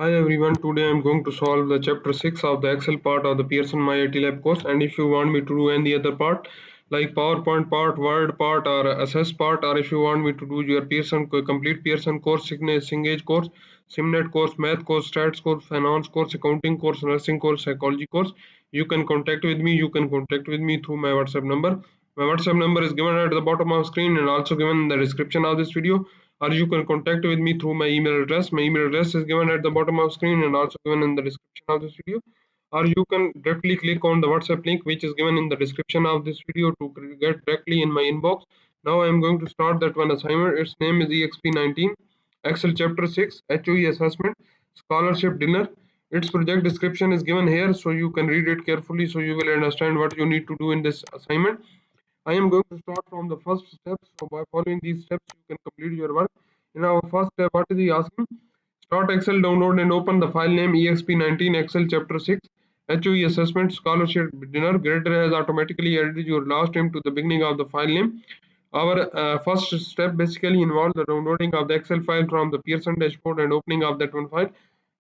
Hi everyone, today I'm going to solve the chapter 6 of the Excel part of the Pearson MyITLab course, and if you want me to do any other part like PowerPoint part, Word part or Assess part, or if you want me to do your complete Pearson course, Cengage course, Simnet course, Math course, Stats course, Finance course, Accounting course, Nursing course, Psychology course, you can contact with me. You can contact with me through my WhatsApp number. My WhatsApp number is given at the bottom of the screen and also given in the description of this video, or you can contact with me through my email address. My email address is given at the bottom of the screen and also given in the description of this video, or you can directly click on the WhatsApp link which is given in the description of this video to get directly in my inbox. Now I am going to start that one assignment. Its name is EXP19 Excel chapter 6 HOE assessment scholarship dinner. Its project description is given here, so you can read it carefully so you will understand what you need to do in this assignment. I am going to start from the first step. So by following these steps, you can complete your work. In our first step, what is he asking? Start Excel, download and open the file name EXP19 Excel Chapter 6 HOE Assessment Scholarship Dinner. Grader has automatically added your last name to the beginning of the file name. Our first step basically involves the downloading of the Excel file from the Pearson dashboard and opening of that one file.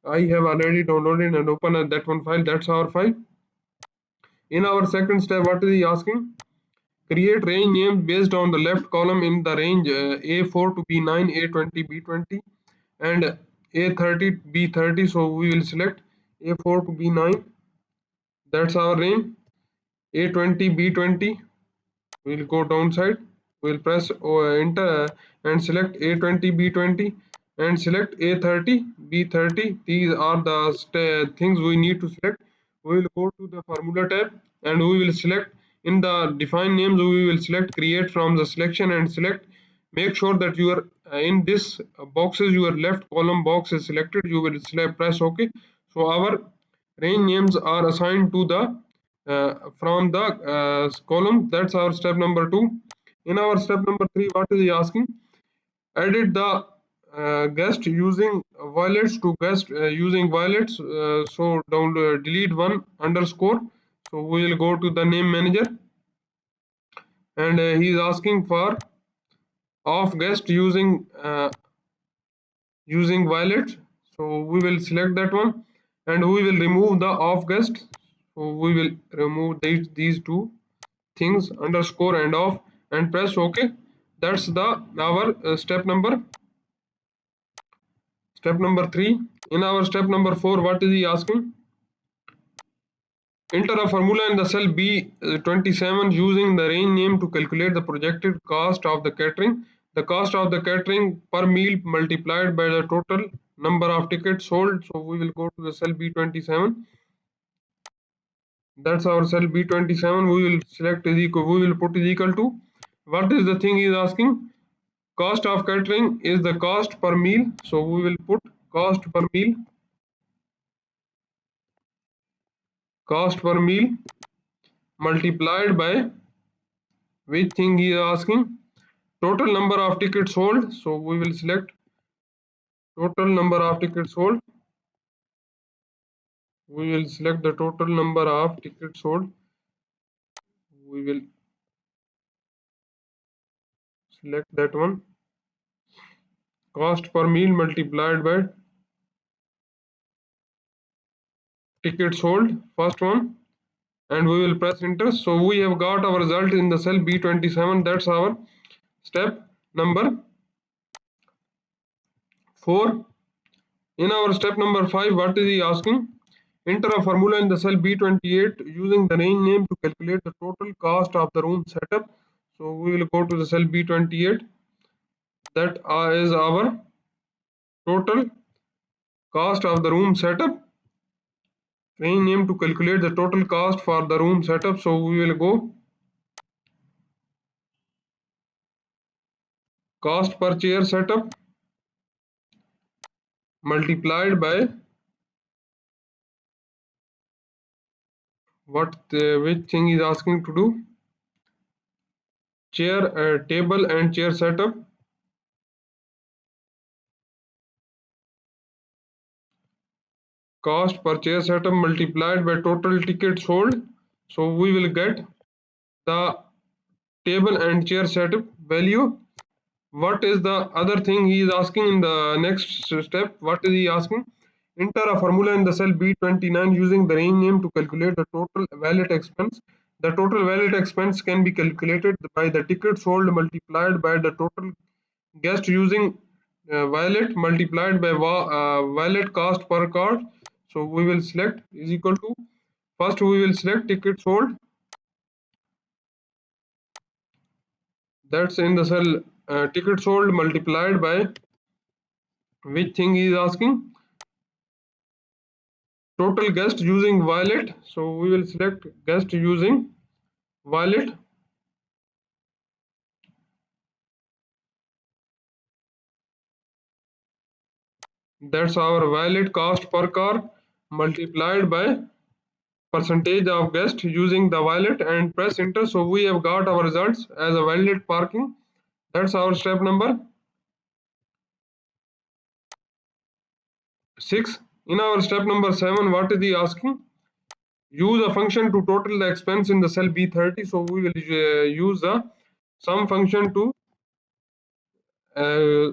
I have already downloaded and opened that one file. That's our file. In our second step, what is he asking? Create range names based on the left column in the range A4 to B9, A20, B20 and A30, B30. So we will select A4 to B9. That's our range. A20, B20. We'll go downside. We'll press enter and select A20, B20 and select A30, B30. These are the things we need to select. We will go to the formula tab and we will select in the define names. We will select create from the selection and select. Make sure that you are in this boxes, your left column box is selected. You will select press OK. So our range names are assigned to the from the column. That's our step number 2. In our step number 3, what is he asking? Edit the guest using violets to guest using violets. So down delete one underscore. So we will go to the name manager and he is asking for off guest using violet. So we will select that one and we will remove the off guest. So we will remove these two things underscore and off and press OK. That's the our step number 3. In our step number 4, what is he asking? Enter a formula in the cell B27 using the range name to calculate the projected cost of the catering. The cost of the catering per meal multiplied by the total number of tickets sold. So we will go to the cell B27. That's our cell B27. We will select is equal. We will put is equal to. What is the thing he is asking? Cost of catering is the cost per meal. So we will put cost per meal. Cost per meal multiplied by which thing he is asking? Total number of tickets sold. So we will select total number of tickets sold. We will select the total number of tickets sold. We will select that one. Cost per meal multiplied by tickets sold, first one, and we will press enter. So we have got our result in the cell B27. That's our step number 4. In our step number 5, what is he asking? Enter a formula in the cell B28 using the range name to calculate the total cost of the room setup. So we will go to the cell B28. That is our total cost of the room setup. Range name to calculate the total cost for the room setup. So we will go cost per chair setup multiplied by which thing is asking to do? Chair, table and chair setup. Cost per chair setup multiplied by total tickets sold. So we will get the table and chair setup value. What is the other thing he is asking in the next step? What is he asking? Enter a formula in the cell B29 using the range name to calculate the total wallet expense. The total wallet expense can be calculated by the ticket sold multiplied by the total guest using wallet multiplied by wallet cost per card. So we will select is equal to, first we will select ticket sold, that's in the cell ticket sold multiplied by which thing he is asking, total guest using wallet. So we will select guest using wallet, that's our wallet cost per car multiplied by percentage of guest using the wallet, and press enter. So we have got our results as a wallet parking. That's our step number 6. In our step number 7, what is he asking? Use a function to total the expense in the cell B30. So we will use the sum function to uh,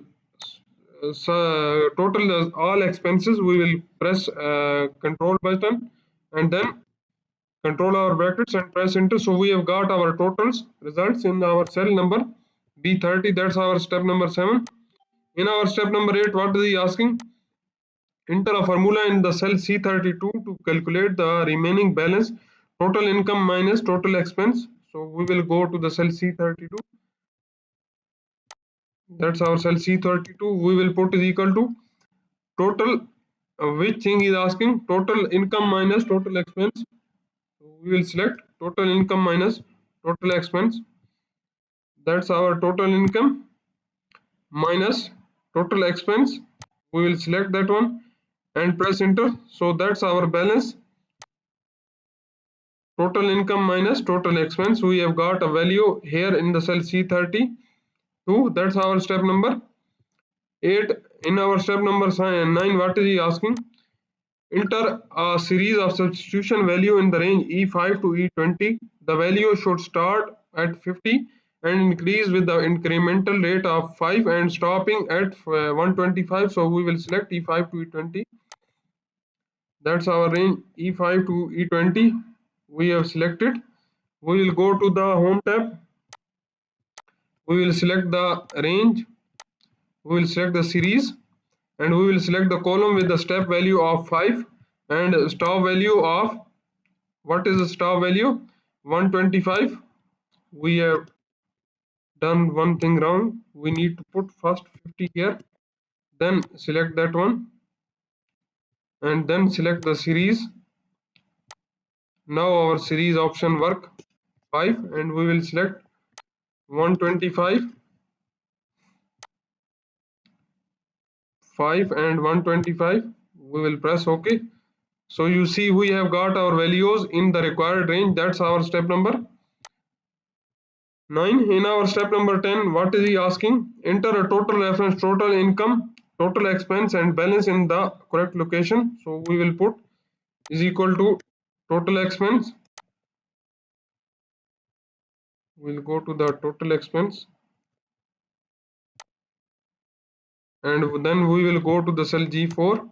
total all expenses. We will press control button and then control our brackets and press enter. So we have got our totals results in our cell number B30. That's our step number 7. In our step number 8, what is he asking? Enter a formula in the cell C32 to calculate the remaining balance, total income minus total expense. So we will go to the cell C32. That's our cell C32. We will put is equal to total, which thing is asking? Total income minus total expense. So we will select total income minus total expense. That's our total income minus total expense. We will select that one and press enter. So that's our balance, total income minus total expense. We have got a value here in the cell C32. That's our step number 8. In our step number 9, what is he asking? Enter a series of substitution value in the range E5 to E20. The value should start at 50 and increase with the incremental rate of 5 and stopping at 125. So we will select E5 to E20. That's our range E5 to E20. We have selected. We will go to the home tab. We will select the range. We will select the series and we will select the column with the step value of 5 and stop value of, what is the stop value? 125. We have done one thing wrong. We need to put first 50 here, then select that one and then select the series. Now our series option work 5 and we will select 125, 5 and 125. We will press OK. So you see we have got our values in the required range. That's our step number 9. In our step number 10, what is he asking? Enter a total reference, total income, total expense and balance in the correct location. So we will put is equal to total expense. We'll go to the total expense and then we will go to the cell G4,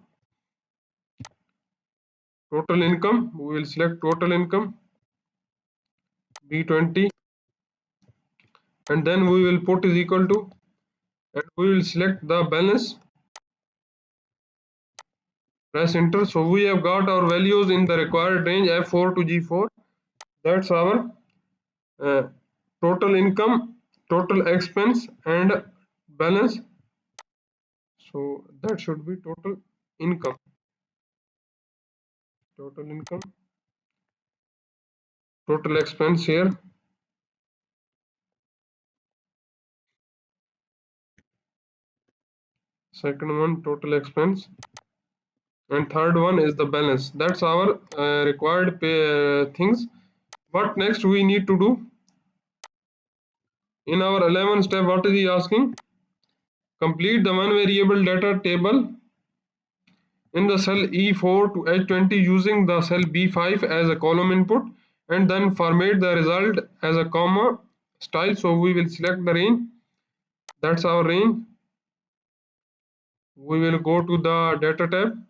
total income. We will select total income B20 and then we will put is equal to, and we will select the balance, press enter. So we have got our values in the required range F4 to G4. That's our uh, total income, total expense and balance. So that should be total income, total income, total expense here, second one total expense and third one is the balance. That's our required things. What next we need to do? In our 11th step, what is he asking? Complete the one variable data table in the cell E4 to H20 using the cell B5 as a column input and then format the result as a comma style. So we will select the range. That's our range. We will go to the data tab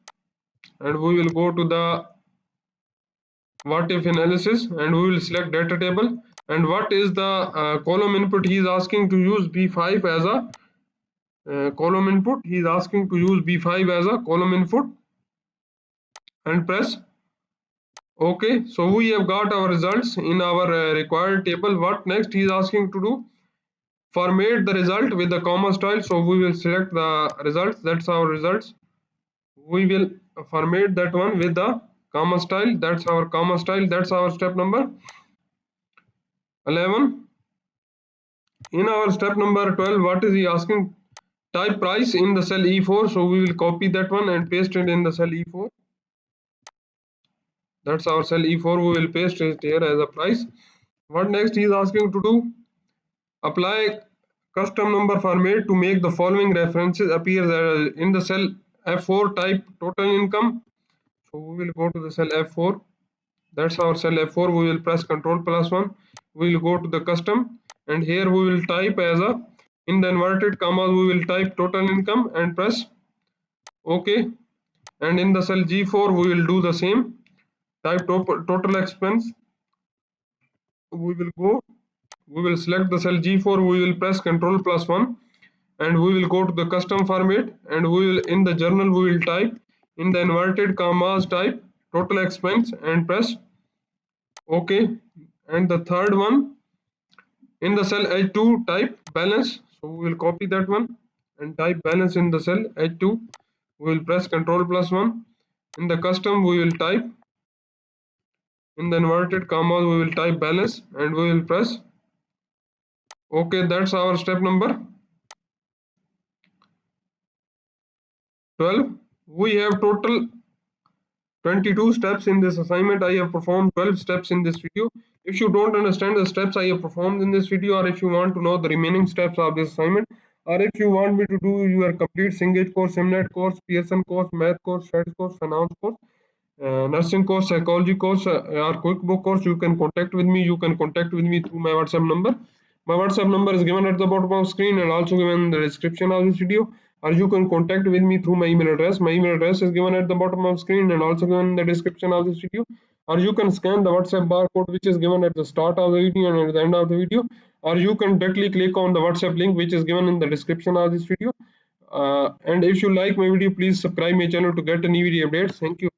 and we will go to the what if analysis, and we will select data table. And what is the column input? He is asking to use B5 as a column input. He is asking to use B5 as a column input, and press OK. So we have got our results in our required table. What next he is asking to do? Format the result with the comma style. So we will select the results. That's our results. We will format that one with the comma style. That's our comma style. That's our step number 11. In our step number 12, what is he asking? Type price in the cell E4. So we will copy that one and paste it in the cell E4. That's our cell E4. We will paste it here as a price. What next he is asking to do? Apply custom number format to make the following references appear in the cell F4. Type total income. So we will go to the cell F4. That's our cell F4. We will press Ctrl+1. We will go to the custom, and here we will type as a, in the inverted commas we will type total income and press OK. And in the cell G4 we will do the same. Type total expense. We will go. We will select the cell G4. We will press Ctrl+1, and we will go to the custom format, and we will, in the journal we will type, in the inverted commas type total expense and press OK. And the third one, in the cell H2 type balance. So we will copy that one and type balance in the cell H2. We will press Ctrl+1. In the custom we will type, in the inverted commas we will type balance, and we will press OK. That's our step number 12. We have total 22 steps in this assignment. I have performed 12 steps in this video. If you don't understand the steps I have performed in this video, or if you want to know the remaining steps of this assignment, or if you want me to do your complete Singlish course, Simnet course, Pearson course, math course, stats course, finance course, nursing course, psychology course, or QuickBook course, you can contact with me. You can contact with me through my WhatsApp number. My WhatsApp number is given at the bottom of the screen and also given in the description of this video. Or you can contact with me through my email address. My email address is given at the bottom of the screen and also given in the description of this video. Or you can scan the WhatsApp barcode which is given at the start of the video and at the end of the video. Or you can directly click on the WhatsApp link which is given in the description of this video. And if you like my video, please subscribe my channel to get any video updates. Thank you.